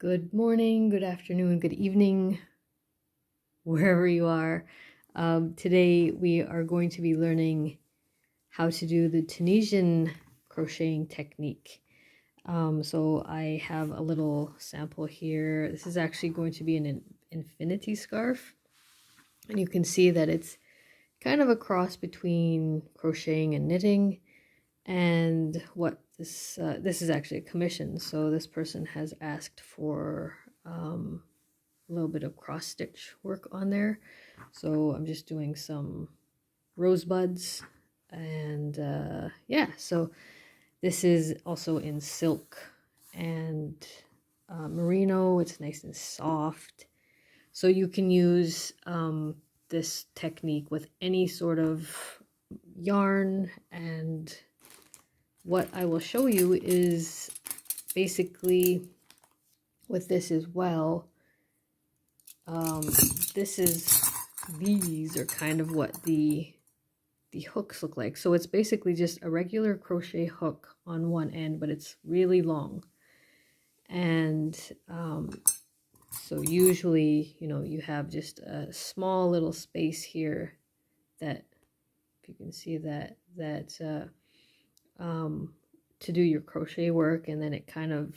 Good morning, good afternoon, good evening, wherever you are. Today we are going to be learning how to do the Tunisian crocheting technique. So I have a little sample here. This is actually going to be an infinity scarf. And you can see that it's kind of a cross between crocheting and knitting. And what this is actually a commission, so this person has asked for a little bit of cross stitch work on there. So I'm just doing some rosebuds, and yeah, so this is also in silk and merino. It's nice and soft, so you can use this technique with any sort of yarn. And what I will show you is basically with this as well. These are kind of what the hooks look like. So it's basically just a regular crochet hook on one end, but it's really long. And so usually, you have just a small little space here that, if you can see that to do your crochet work, and then it kind of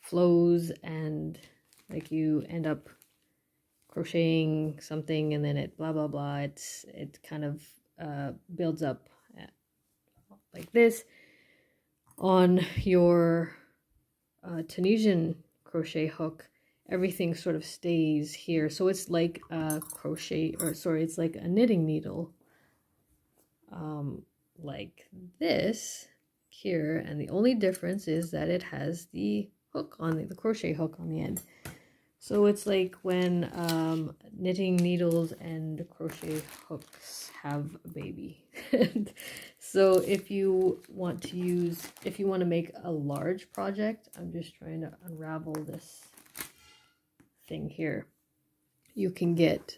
flows, and like you end up crocheting something, and then it blah blah blah, it kind of builds up like this. On your Tunisian crochet hook, everything sort of stays here, so it's like a crochet, or sorry, it's like a knitting needle, like this here, and the only difference is that it has the hook on the crochet hook on the end. So it's like when knitting needles and crochet hooks have a baby. So if you want to make a large project, I'm just trying to unravel this thing here. You can get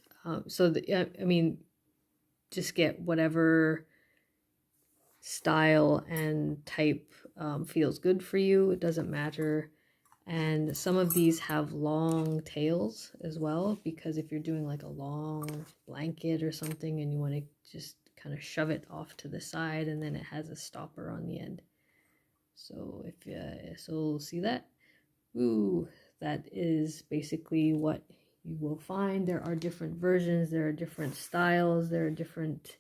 just get whatever style and type feels good for you. It doesn't matter. And some of these have long tails as well, because if you're doing like a long blanket or something and you want to just kind of shove it off to the side, and then it has a stopper on the end. So so see that? Ooh, that is basically what you will find. There are different versions, there are different styles, there are different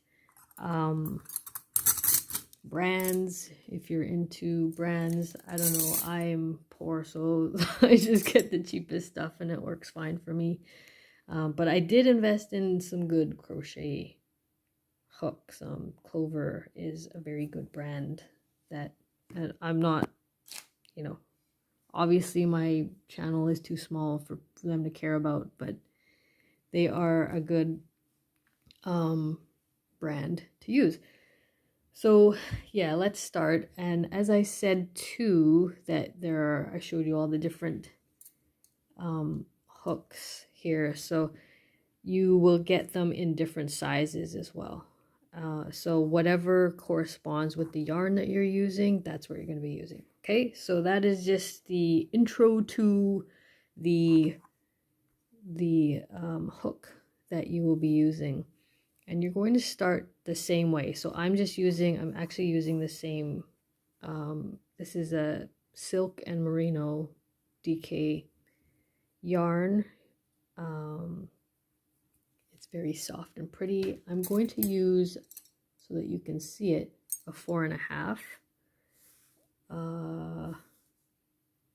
brands. If you're into brands, I don't know, I'm poor, so I just get the cheapest stuff and it works fine for me. But I did invest in some good crochet hooks. Clover is a very good brand that, and I'm not, obviously my channel is too small for them to care about, but they are a good brand to use. So yeah, let's start. And as I said too, that I showed you all the different hooks here, so you will get them in different sizes as well. So whatever corresponds with the yarn that you're using, that's what you're going to be using. Okay, so that is just the intro to the hook that you will be using. And you're going to start the same way. So I'm actually using the same, this is a silk and merino DK yarn. It's very soft and pretty. I'm going to use, so that you can see it, a 4.5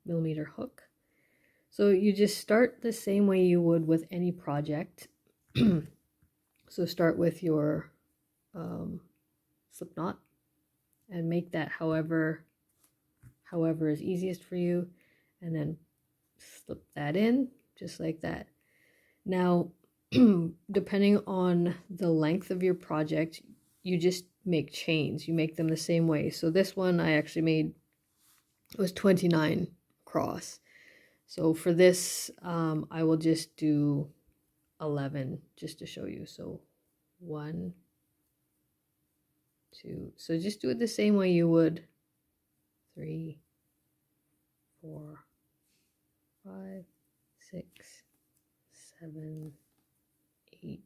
millimeter hook. So you just start the same way you would with any project. So start with your slip knot and make that however is easiest for you, and then slip that in just like that. Now, depending on the length of your project, you just make chains. You make them the same way. So this one I actually made was 29 across. So for this, I will just do 11 just to show you. So 1, 2, so just do it the same way you would. 3, 4, 5, 6, 7, 8,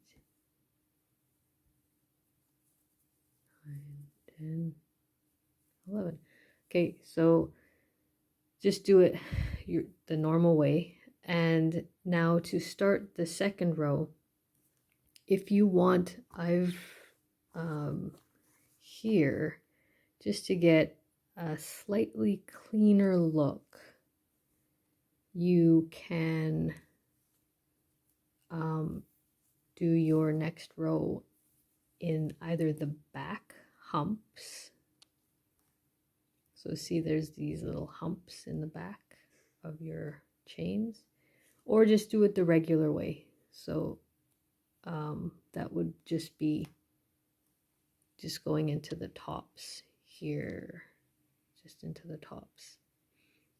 9, 10, 11. Okay, so just do it the normal way. And now to start the second row, if you want, I've here, just to get a slightly cleaner look, you can do your next row in either the back humps. So see, there's these little humps in the back of your chains, or just do it the regular way. So that would just be just going into the tops here, just into the tops.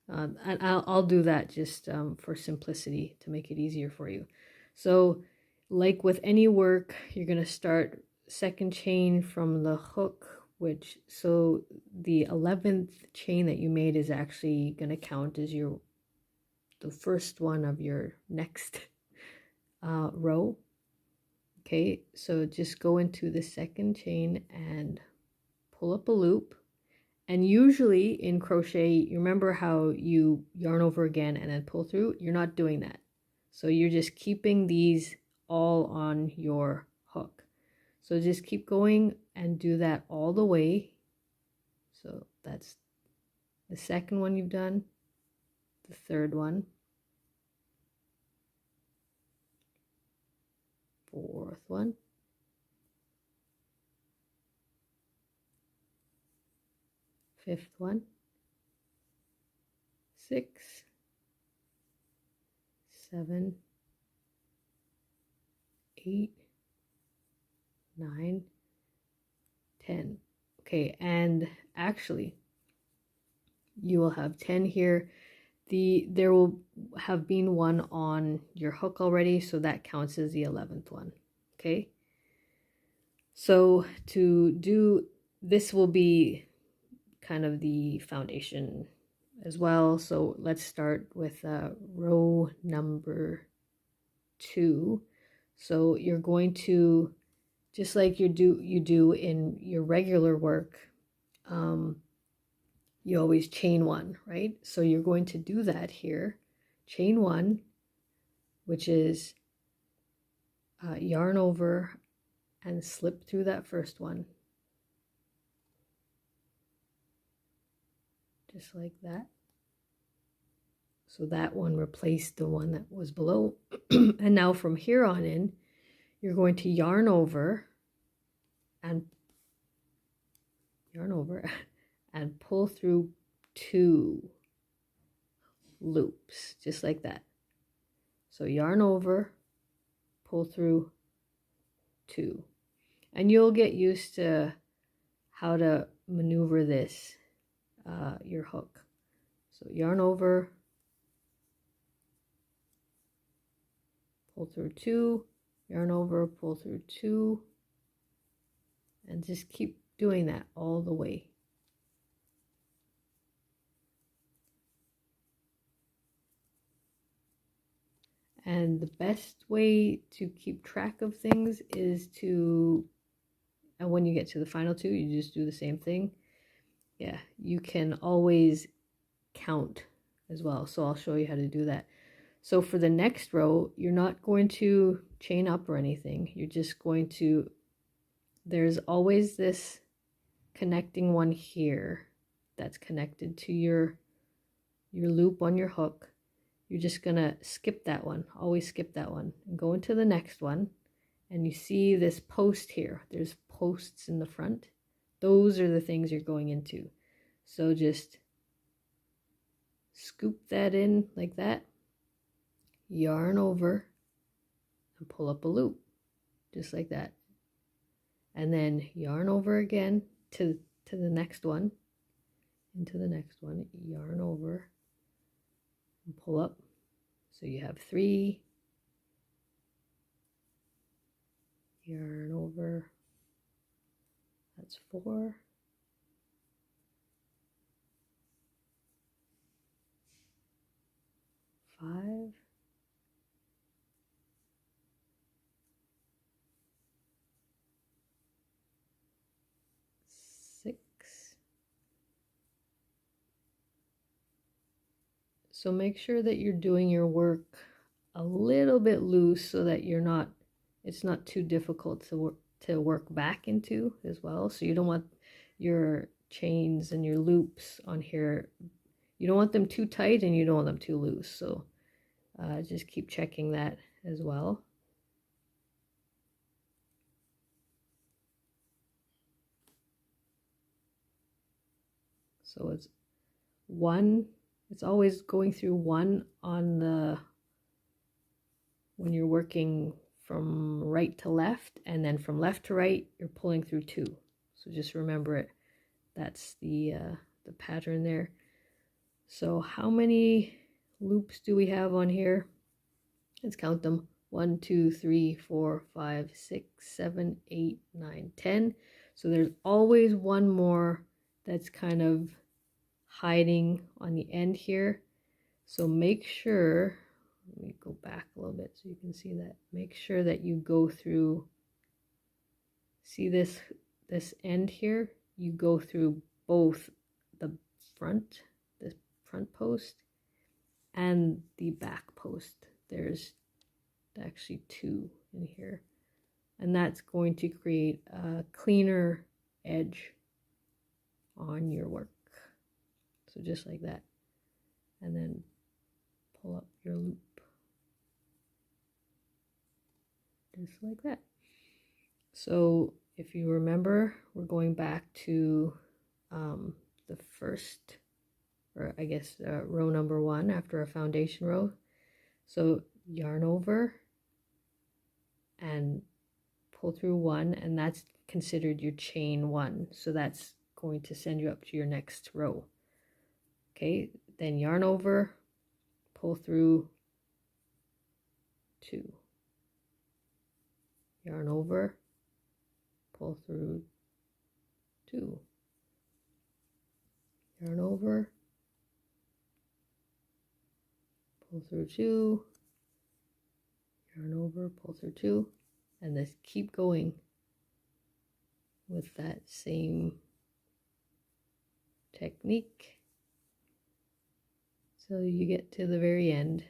And I'll do that just for simplicity to make it easier for you. So like with any work, you're going to start second chain from the hook, which, so the 11th chain that you made is actually going to count as the first one of your next row. Okay, so just go into the second chain and pull up a loop. And usually in crochet, you remember how you yarn over again and then pull through? You're not doing that. So you're just keeping these all on your hook. So just keep going and do that all the way. So that's the second one you've done, the third one, fourth one, fifth one, 6, 7, 8, 9, 10. Okay, and actually you will have 10 here. There will have been one on your hook already, so that counts as the 11th one. Okay, so to do this will be kind of the foundation as well. So let's start with row number 2. So you're going to, just like you do in your regular work, you always chain 1, right? So you're going to do that here, chain 1, which is yarn over and slip through that first one, just like that. So that one replaced the one that was below. And now from here on in, you're going to yarn over and pull through 2 loops, just like that. So yarn over, pull through 2. And you'll get used to how to maneuver this, your hook. So yarn over, pull through 2, yarn over, pull through 2, and just keep doing that all the way. And the best way to keep track of things is to, and when you get to the final 2, you just do the same thing. Yeah, you can always count as well. So I'll show you how to do that. So for the next row, you're not going to chain up or anything. You're just going to, there's always this connecting one here that's connected to your loop on your hook. You're just gonna skip that one, always skip that one, and go into the next one. And you see this post here, there's posts in the front. Those are the things you're going into. So just scoop that in like that, yarn over, and pull up a loop, just like that. And then yarn over again to the next one, into the next one, yarn over, and pull up. So you have 3, yarn over, that's 4, 5, 5, 6. So make sure that you're doing your work a little bit loose so that it's not too difficult to work back into as well. So you don't want your chains and your loops on here, you don't want them too tight and you don't want them too loose. So just keep checking that as well. So it's always going through 1 on when you're working from right to left, and then from left to right you're pulling through 2. So just remember it. That's the pattern there. So how many loops do we have on here? Let's count them. 1, 2, 3, 4, 5, 6, 7, 8, 9, 10. So there's always one more that's kind of hiding on the end here. So make sure, let me go back a little bit so you can see that. Make sure that you go through, see this end here, you go through both the front post and the back post. There's actually 2 in here, and that's going to create a cleaner edge on your work. So just like that, and then pull up your loop just like that. So if you remember, we're going back to the first, or I guess row number 1 after a foundation row. So yarn over and pull through 1, and that's considered your chain 1. So that's going to send you up to your next row. Okay, then yarn over, pull through 2, yarn over, pull through 2, yarn over, pull through 2, yarn over, pull through 2, and just keep going with that same technique so you get to the very end.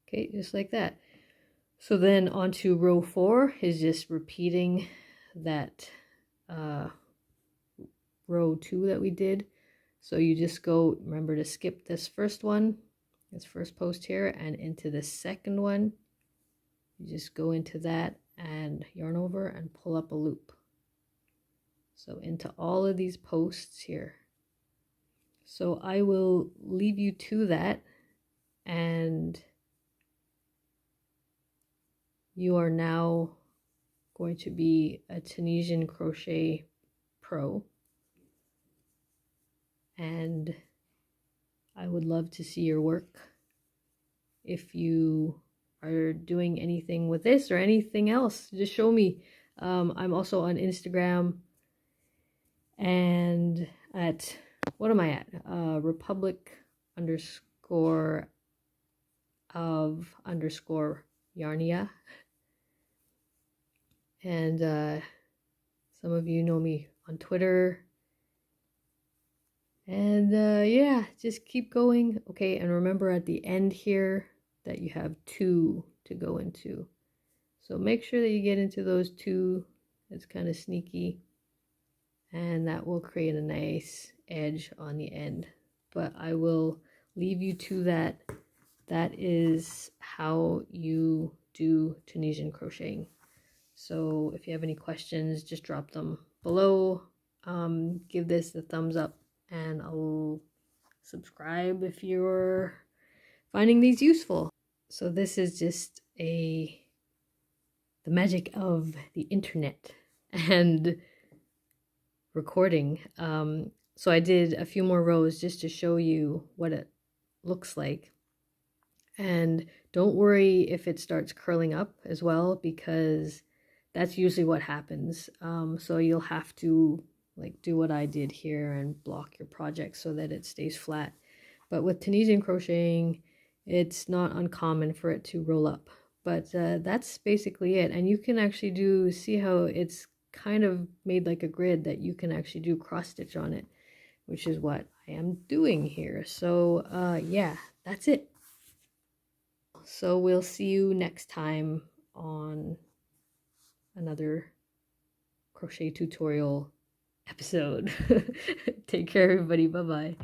Okay, just like that. So then onto row 4 is just repeating that row 2 that we did. So you just go, remember to skip this first one, this first post here, and into the second one. You just go into that and yarn over and pull up a loop. So into all of these posts here. So I will leave you to that, and you are now going to be a Tunisian Crochet Pro, and I would love to see your work. If you are doing anything with this or anything else, just show me. I'm also on Instagram and at, what am I at? Republic_of_Yarnia. And some of you know me on Twitter. And yeah, just keep going. Okay, and remember at the end here that you have 2 to go into. So make sure that you get into those 2. It's kind of sneaky. And that will create a nice edge on the end. But I will leave you to that. That is how you do Tunisian crocheting. So if you have any questions, just drop them below. Give this a thumbs up, and I'll subscribe if you're finding these useful. So this is just the magic of the internet and recording. So I did a few more rows just to show you what it looks like. And don't worry if it starts curling up as well, because that's usually what happens. So you'll have to like do what I did here and block your project so that it stays flat. But with Tunisian crocheting, it's not uncommon for it to roll up. But that's basically it. And you can actually see how it's kind of made like a grid that you can actually do cross stitch on it, which is what I am doing here. So yeah, that's it. So we'll see you next time on another crochet tutorial episode. Take care, everybody. Bye-bye.